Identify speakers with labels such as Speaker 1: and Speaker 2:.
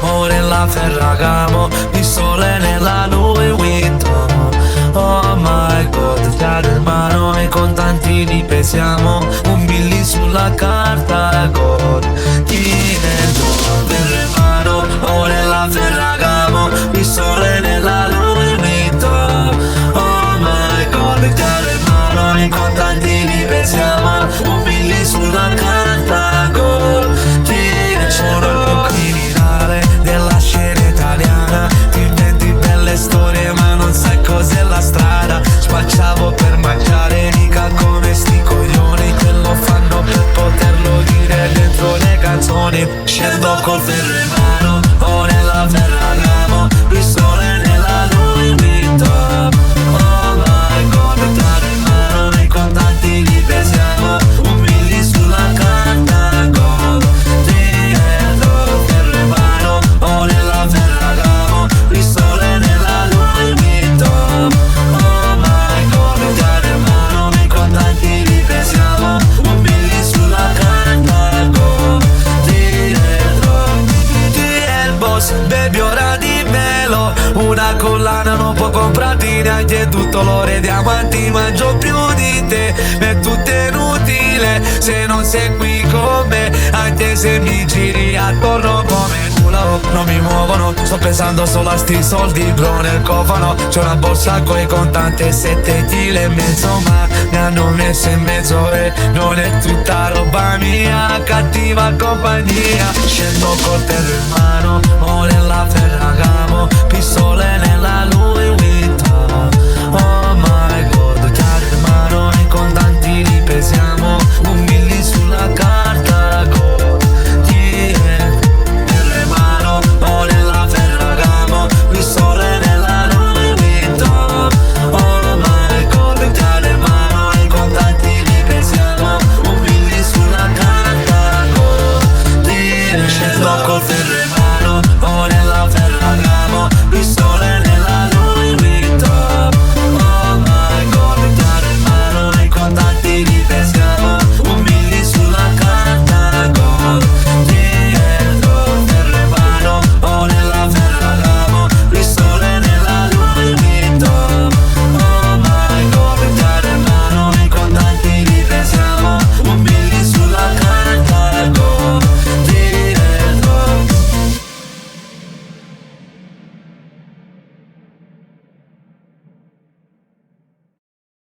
Speaker 1: ore la Ferragamo, pistole nella Louis Vuitton. Oh my god, chiaro in mano e contanti li pesiamo, un billy sulla carta gold. Chi nel dollaro in mano, ore la Ferragamo, pistole nella Louis Vuitton. Oh my god, chiaro in mano e contanti li pesiamo, un billy sulla carta gold. Sono il criminale della scena italiana, ti inventi belle storie ma non sai cos'è la strada. Spacciavo per mangiare, mica come sti coglioni, quello fanno per poterlo dire dentro le canzoni. Scendo col ferro in mano, o nella Ferragamo, pistole nella Louis Vuitton. Oh my god, chiaro in mano, nei contanti li pesiamo, un milli sulla carta gold. O nella Ferragamo, pistole nella Louis Vuitton. Oh my god, chiaro in mano, nei contanti li pesiamo, un billy sulla carta gold. Ti è il boss, baby ora dimmelo, una collana non può comprarti neanche tutto l'oro e diamanti, mangio più di te, è tutto inutile se non sei qui con me, anche se mi giri attorno come non mi muovono, sto pensando solo a sti soldi bro nel cofano. C'è una borsa coi contanti e 7 kg e mezzo, ma mi hanno messo in mezzo e non è tutta roba mia, cattiva compagnia. Scendo col ferro in mano, o nella Ferragamo, pistole nella Louis Vuitton. Oh my god, chiaro in mano, i contanti li pesiamo, un milli sulla carta gold. O nella Ferragamo, pistole nella Louis Vuitton. Oh my god, chiaro in mano, i contanti li pesiamo, un billy sulla carta gold. Scendo col ferro in mano, o